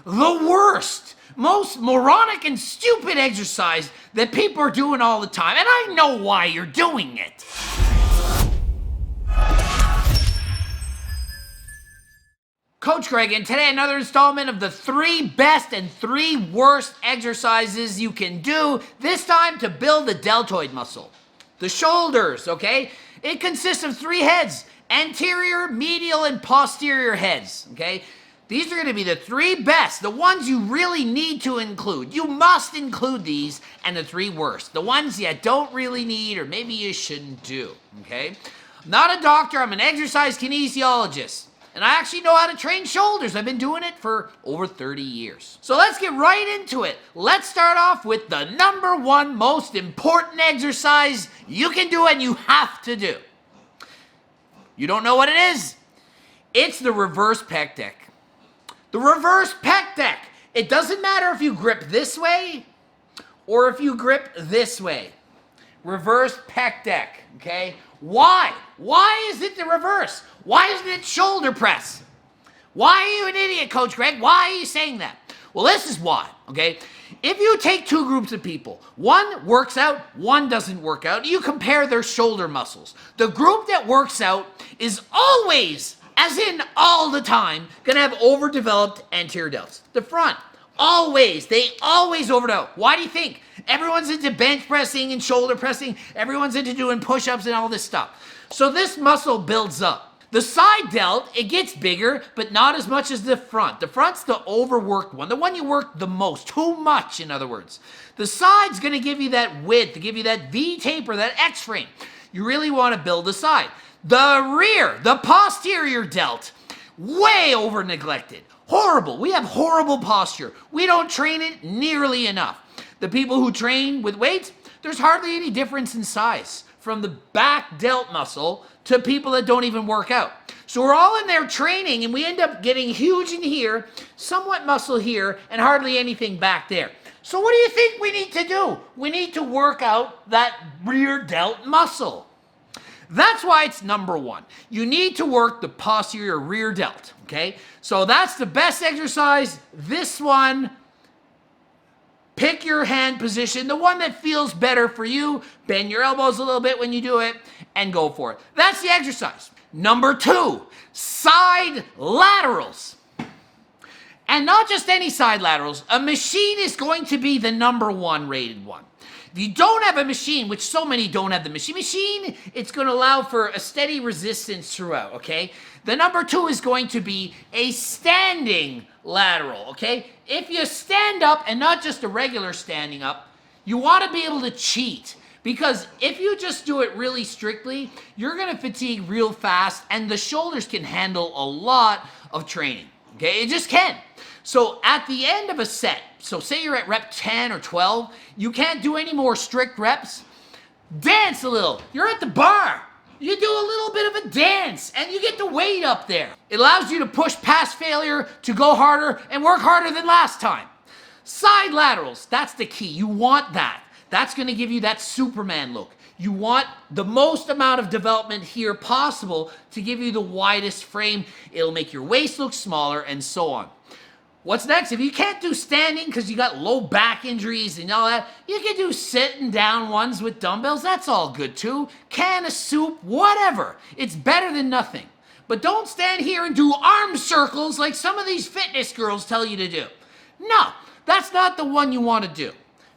the worst, most moronic and stupid exercise that people are doing all the time. And I know why you're doing it. Coach Greg, and today another installment of the 3 best and 3 worst exercises you can do, this time to build the deltoid muscle. The shoulders, okay? It consists of 3 heads, anterior, medial, and posterior heads, okay? These are going to be the 3 best, the ones you really need to include. You must include these, and the 3 worst, the ones you don't really need or maybe you shouldn't do, okay? I'm not a doctor, I'm an exercise kinesiologist. And I actually know how to train shoulders. I've been doing it for over 30 years. So let's get right into it. Let's start off with the number 1 most important exercise you can do and you have to do. You don't know what it is? It's the reverse pec deck. The reverse pec deck. It doesn't matter if you grip this way or if you grip this way. Reverse pec deck, okay? Why? Why is it the reverse? Why isn't it shoulder press? Why are you an idiot, Coach Greg? Why are you saying that? Well, this is why, okay? If you take 2 groups of people, one works out, one doesn't work out, you compare their shoulder muscles. The group that works out is always, as in all the time, gonna have overdeveloped anterior delts. The front, always, they always overdevelop. Why do you think? Everyone's into bench pressing and shoulder pressing. Everyone's into doing push-ups and all this stuff. So this muscle builds up. The side delt, it gets bigger, but not as much as the front. The front's the overworked one, the one you work the most, too much, in other words. The side's gonna give you that width, to give you that V taper, that X frame. You really wanna build the side. The rear, the posterior delt, way over neglected. Horrible, we have horrible posture. We don't train it nearly enough. The people who train with weights, there's hardly any difference in size from the back delt muscle to people that don't even work out. So we're all in there training and we end up getting huge in here, somewhat muscle here, and hardly anything back there. So what do you think we need to do? We need to work out that rear delt muscle. That's why it's number 1. You need to work the posterior rear delt, okay? So that's the best exercise. This one, pick your hand position, the one that feels better for you. Bend your elbows a little bit when you do it and go for it. That's the exercise. Number 2, side laterals. And not just any side laterals. A machine is going to be the number 1 rated one. If you don't have a machine, which so many don't have the machine, it's going to allow for a steady resistance throughout, okay? The number 2 is going to be a standing lateral, okay? If you stand up, and not just a regular standing up, you want to be able to cheat. Because if you just do it really strictly, you're going to fatigue real fast, and the shoulders can handle a lot of training, okay? It just can. So at the end of a set, so say you're at rep 10 or 12, you can't do any more strict reps. Dance a little. You're at the bar. You do a little bit of a dance and you get the weight up there. It allows you to push past failure, to go harder and work harder than last time. Side laterals, that's the key. You want that. That's going to give you that Superman look. You want the most amount of development here possible to give you the widest frame. It'll make your waist look smaller and so on. What's next? If you can't do standing because you got low back injuries and all that, you can do sitting down ones with dumbbells. That's all good too. Can of soup, whatever. It's better than nothing. But don't stand here and do arm circles like some of these fitness girls tell you to do. No, that's not the one you want to do.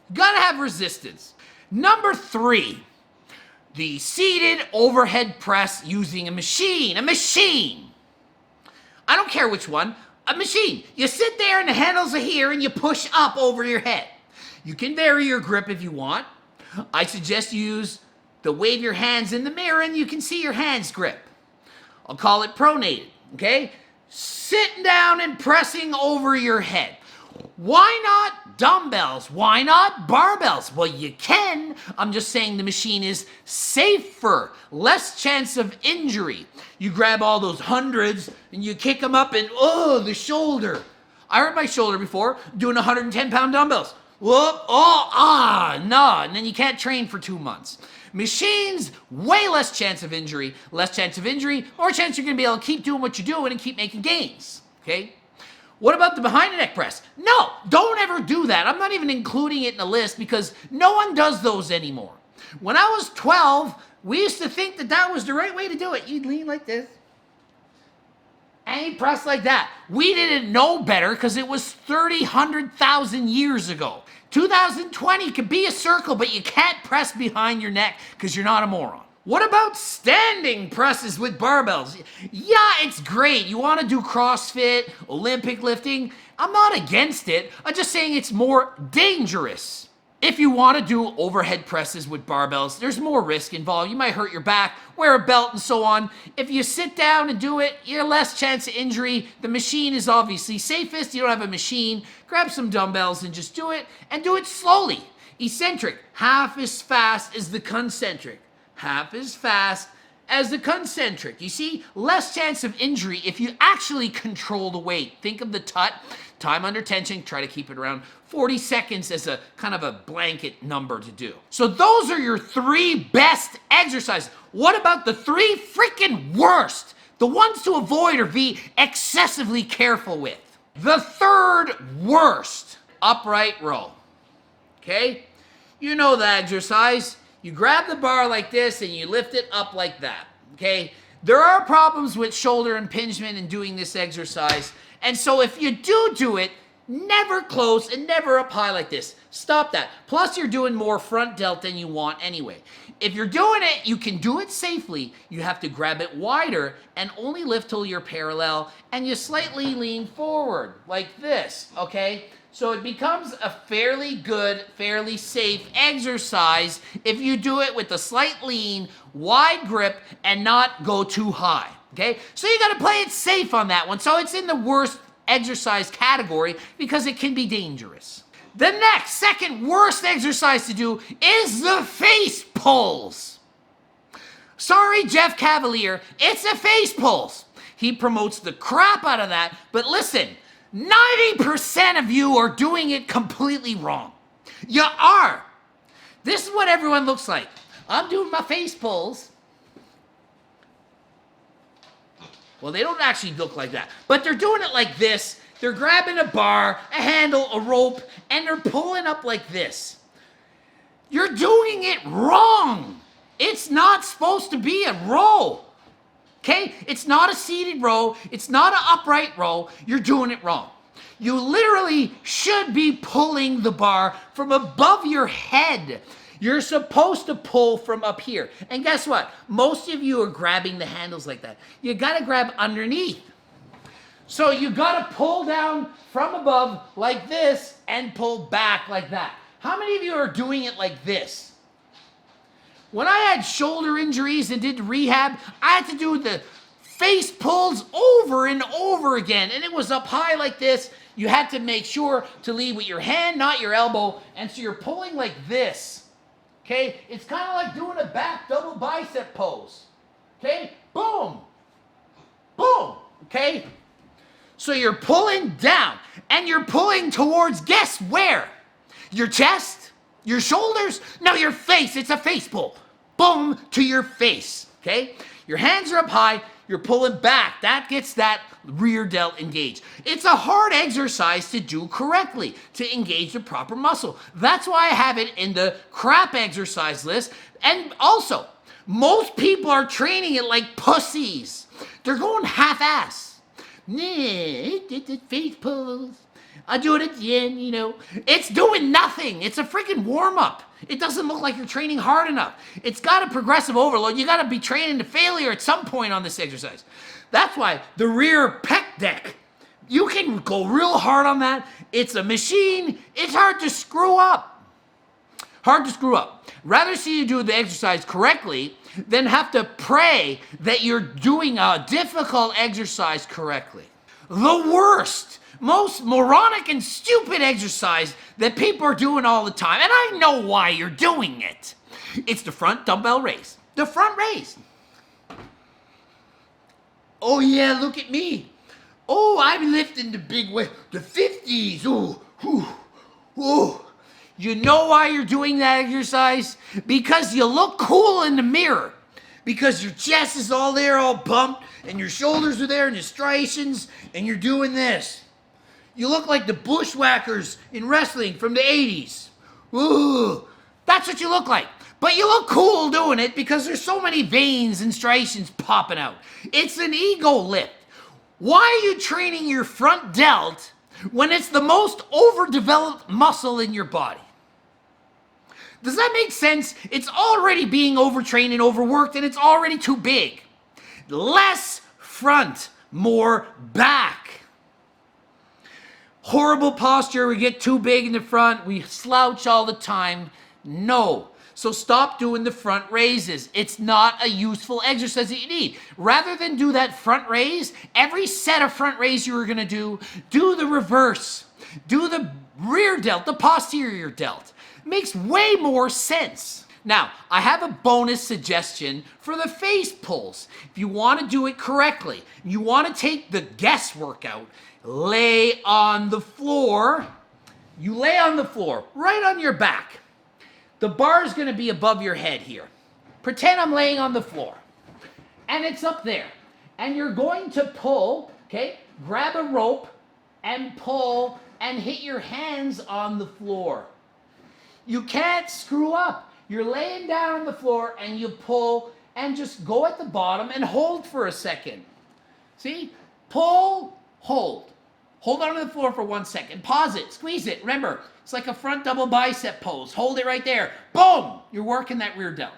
You gotta have resistance. Number 3, the seated overhead press using a machine. A machine. I don't care which one. A machine. You sit there and the handles are here and you push up over your head. You can vary your grip if you want. I suggest you use the wave your hands in the mirror and you can see your hands grip. I'll call it pronated, okay? Sitting down and pressing over your head. Why not dumbbells? Why not barbells? Well, you can. I'm just saying the machine is safer, less chance of injury. You grab all those hundreds and you kick them up and, oh, the shoulder. I hurt my shoulder before doing 110-pound dumbbells. Whoop, no, and then you can't train for 2 months. Machines, way less chance of injury, more chance you're gonna be able to keep doing what you're doing and keep making gains, okay? What about the behind the neck press? No, don't ever do that. I'm not even including it in the list because no one does those anymore. When I was 12, we used to think that that was the right way to do it. You'd lean like this and you press like that. We didn't know better because it was 100,000 years ago. 2020 could be a circle, but you can't press behind your neck because you're not a moron. What about standing presses with barbells? Yeah, it's great. You want to do CrossFit, Olympic lifting. I'm not against it. I'm just saying it's more dangerous. If you want to do overhead presses with barbells, there's more risk involved. You might hurt your back, wear a belt, and so on. If you sit down and do it, you're less chance of injury. The machine is obviously safest. You don't have a machine. Grab some dumbbells and just do it, and do it slowly. Eccentric, half as fast as the concentric. Half as fast as the concentric. You see, less chance of injury if you actually control the weight. Think of the TUT, time under tension, try to keep it around 40 seconds as a kind of a blanket number to do. So those are your 3 best exercises. What about the 3 freaking worst? The ones to avoid or be excessively careful with. The 3rd worst, upright row. Okay? You know the exercise. You grab the bar like this and you lift it up like that, okay? There are problems with shoulder impingement in doing this exercise, and so if you do it, never close and never up high like this. Stop that. Plus, you're doing more front delt than you want anyway. If you're doing it, you can do it safely. You have to grab it wider and only lift till you're parallel, and you slightly lean forward like this, okay? So it becomes a fairly good, fairly safe exercise if you do it with a slight lean, wide grip, and not go too high, okay? So you gotta play it safe on that one. So it's in the worst exercise category because it can be dangerous. The next, second worst exercise to do is the face pulls. Sorry, Jeff Cavalier, it's a face pulls. He promotes the crap out of that, but listen, 90% of you are doing it completely wrong. You are. This is what everyone looks like. I'm doing my face pulls. Well, they don't actually look like that, but they're doing it like this. They're grabbing a bar, a handle, a rope, and they're pulling up like this. You're doing it wrong. It's not supposed to be a row. Okay? It's not a seated row. It's not an upright row. You're doing it wrong. You literally should be pulling the bar from above your head. You're supposed to pull from up here. And guess what? Most of you are grabbing the handles like that. You gotta grab underneath. So you gotta pull down from above like this and pull back like that. How many of you are doing it like this? When I had shoulder injuries and did rehab, I had to do the face pulls over and over again. And it was up high like this. You had to make sure to lead with your hand, not your elbow. And so you're pulling like this. Okay? It's kind of like doing a back double bicep pose. Okay? Boom. Boom. Okay? So you're pulling down. And you're pulling towards, guess where? Your chest? Your shoulders? No, your face. It's a face pull. Boom, to your face, okay? Your hands are up high. You're pulling back. That gets that rear delt engaged. It's a hard exercise to do correctly, to engage the proper muscle. That's why I have it in the crap exercise list. And also, most people are training it like pussies. They're going half-ass. Face pulls. I do it at the end, you know. It's doing nothing. It's a freaking warm-up. It doesn't look like you're training hard enough. It's got a progressive overload. You got to be training to failure at some point on this exercise. That's why the rear pec deck, you can go real hard on that. It's a machine. It's hard to screw up. Hard to screw up. Rather see you do the exercise correctly than have to pray that you're doing a difficult exercise correctly. The worst, most moronic and stupid exercise that people are doing all the time, and I know why you're doing it. It's the front dumbbell raise. The front raise. Oh yeah, look at me. Oh, I'm lifting the big weight, the 50s. Ooh, ooh, ooh. You know why you're doing that exercise? Because you look cool in the mirror. Because your chest is all there, all bumped, and your shoulders are there, and your striations, and you're doing this. You look like the bushwhackers in wrestling from the 80s. Ooh, that's what you look like. But you look cool doing it because there's so many veins and striations popping out. It's an ego lift. Why are you training your front delt when it's the most overdeveloped muscle in your body? Does that make sense? It's already being overtrained and overworked, and it's already too big. Less front, more back. Horrible posture, we get too big in the front, we slouch all the time. No. So stop doing the front raises. It's not a useful exercise that you need. Rather than do that front raise, every set of front raise you were gonna do the reverse. Do the rear delt, the posterior delt. Makes way more sense. Now, I have a bonus suggestion for the face pulls. If you want to do it correctly, you want to take the guesswork out, lay on the floor. You lay on the floor, right on your back. The bar is going to be above your head here. Pretend I'm laying on the floor, and it's up there. And you're going to pull, okay? Grab a rope and pull and hit your hands on the floor. You can't screw up. You're laying down on the floor and you pull and just go at the bottom and hold for a second. See? Pull, hold. Hold on to the floor for 1 second. Pause it, squeeze it. Remember, it's like a front double bicep pose. Hold it right there. Boom! You're working that rear delt.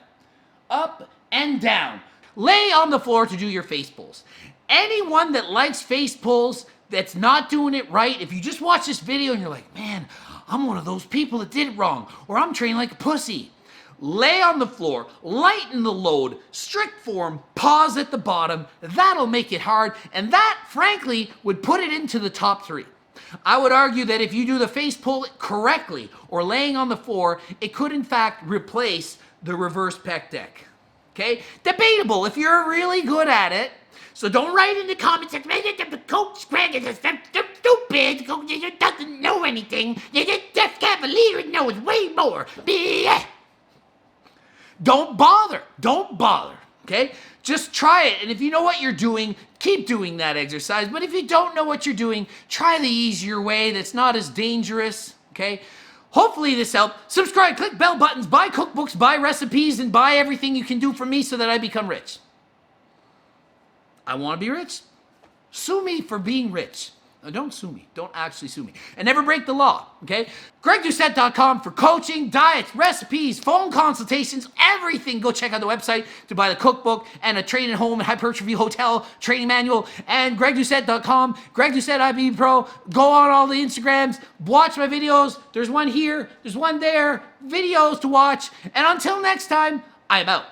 Up and down. Lay on the floor to do your face pulls. Anyone that likes face pulls that's not doing it right, if you just watch this video and you're like, man, I'm one of those people that did it wrong, or I'm trained like a pussy. Lay on the floor, lighten the load, strict form, pause at the bottom. That'll make it hard, and that, frankly, would put it into the top 3. I would argue that if you do the face pull correctly or laying on the floor, it could in fact replace the reverse pec deck. Okay? Debatable if you're really good at it. So don't write in the comments that Coach Greg is stupid. Coach doesn't know anything. Jeff Cavalier knows way more. Don't bother. Don't bother. Okay? Just try it. And if you know what you're doing, keep doing that exercise. But if you don't know what you're doing, try the easier way that's not as dangerous. Okay? Hopefully this helped. Subscribe, click bell buttons, buy cookbooks, buy recipes, and buy everything you can do for me so that I become rich. I want to be rich. Sue me for being rich. No, don't sue me. Don't actually sue me. And never break the law, okay? GregDoucette.com for coaching, diets, recipes, phone consultations, everything. Go check out the website to buy the cookbook and a training home and hypertrophy hotel training manual. And GregDoucette.com, Greg Doucette IB Pro. Go on all the Instagrams. Watch my videos. There's one here. There's one there. Videos to watch. And until next time, I am out.